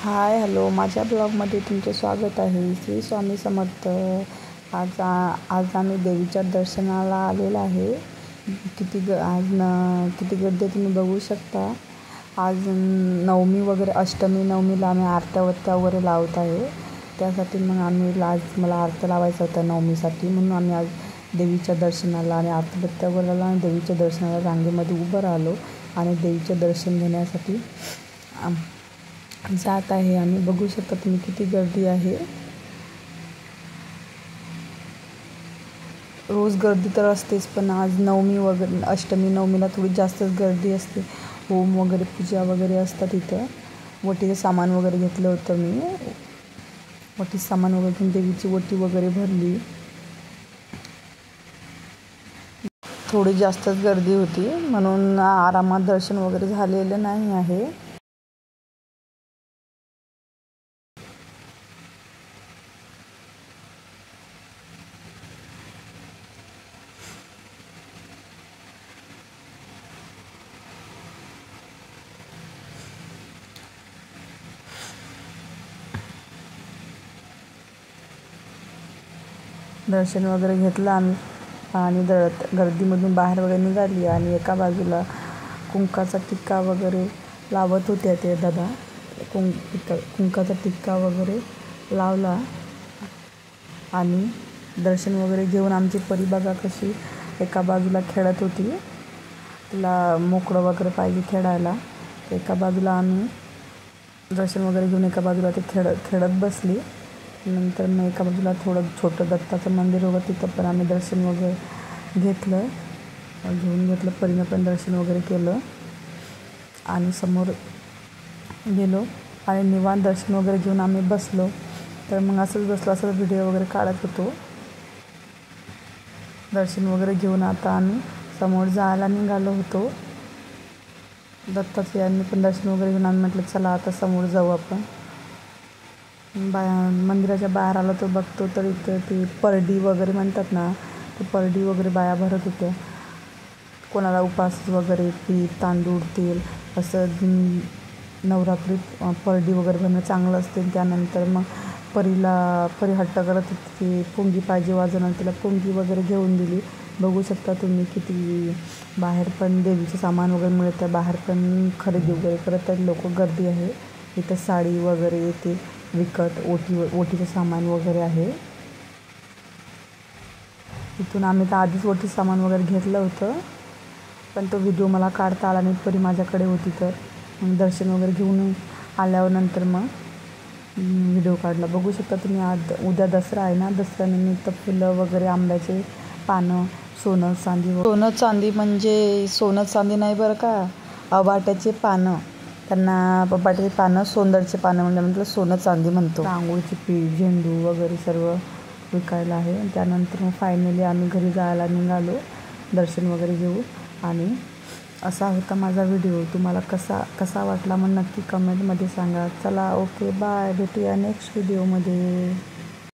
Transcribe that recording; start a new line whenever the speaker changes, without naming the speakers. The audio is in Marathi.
हाय हॅलो, माझ्या ब्लॉगमध्ये तुमचे स्वागत आहे. श्री स्वामी समर्थ. आज आम्ही देवीच्या दर्शनाला आलेलो आहे. किती गर्दी तुम्ही बघू शकता. आज नवमी वगैरे, अष्टमी नवमीला आम्ही आरत्या वगैरे लावत आहे. त्यासाठी मग आज मला आरत्या लावायचा होता नवमीसाठी, म्हणून आम्ही आज देवीच्या दर्शनाला आणि आरत्या वगैरे लावला आणि देवीच्या दर्शनाला रांगेमध्ये उभं राहिलो आणि देवीचं दर्शन घेण्यासाठी जात आहे. आणि बघू शकता तुम्ही किती गर्दी आहे. रोज गर्दी तर असतेच, पण आज नवमी वगैरे, अष्टमी नवमीला थोडी जास्तच गर्दी असते. होम वगैरे, पूजा वगैरे असतात इथं. वटीचं सामान वगैरे घेतलं होतं मी. वटीचं सामान वगैरे घेऊन देवीची वटी वगैरे भरली. थोडी जास्तच गर्दी होती, म्हणून आरामात दर्शन वगैरे झालेलं नाही आहे. दर्शन वगैरे घेतलं आम्ही आणि गर्दीमधून बाहेर वगैरे निघाली. आणि एका बाजूला कुंकाचा टिक्का वगैरे लावत होत्या ते दादा. कुंकाचा टिक्का वगैरे लावला आणि दर्शन वगैरे घेऊन आमची परी बघा कशी एका बाजूला खेळत होती. तिला मोकळं वगैरे पाहिजे खेळायला. एका बाजूला आम्ही दर्शन वगैरे घेऊन एका बाजूला ते खेळत बसली. नंतर मग एका बाजूला थोडं छोटं दत्ताचं मंदिर होतं, तिथं पण आम्ही दर्शन वगैरे घेतलं. परीनं पण दर्शन वगैरे केलं आणि समोर गेलो आणि निवांत दर्शन वगैरे घेऊन आम्ही बसलो. तर मग असंच व्हिडिओ वगैरे काढत होतो. दर्शन वगैरे घेऊन आता आम्ही समोर जायला निघालो होतो. दत्ताचं यांनी पण दर्शन वगैरे घेऊन आम्ही म्हटलं चला आता समोर जाऊ आपण. मंदिराच्या बाहेर आलो तर बघतो तर इथं ते परडी वगैरे म्हणतात ना, ते परडी वगैरे बाया भरत होत्या. कोणाला उपास वगैरे, पीठ, तांदूळ, तेल असं नवरात्रीत परडी वगैरे भरणं चांगलं असते. त्यानंतर मग परी हट्ट करत होती की पुंगी पाहिजे वाजवणं, तिला पुंगी वगैरे घेऊन दिली. बघू शकता तुम्ही किती बाहेर पण देवीचं सामान वगैरे मिळतं. बाहेर पण खरेदी वगैरे करत आहेत लोक, गर्दी आहे. इथं साडी वगैरे येते विकत, ओटीचं सामान वगैरे आहे. इथून आम्ही तर आधीच ओटीचं सामान वगैरे घेतलं होतं, पण तो व्हिडिओ मला काढता आला नाही. परी माझ्याकडे होती तर मग दर्शन वगैरे घेऊन आल्यावर नंतर मग व्हिडिओ काढला. बघू शकता तुम्ही. उद्या दसरा आहे ना, दसऱ्यानिमित्त फुलं वगैरे, आंब्याचे पानं, सोनं चांदी म्हणजे सोनं चांदी नाही बरं का, अबाट्याचे पानं. त्यांना अबाट्याचे पानं, सोंदरचे पानं म्हटलं सोनं चांदी म्हणतो. रांगोळीची पीठ, झेंडू वगैरे सर्व विकायला आहे. त्यानंतर मग फायनली आम्ही घरी जायला निघालो दर्शन वगैरे घेऊ. आणि असा होता माझा व्हिडिओ. तुम्हाला कसा वाटला मग नक्की कमेंटमध्ये सांगा. चला, ओके, बाय. भेटूया नेक्स्ट व्हिडिओमध्ये.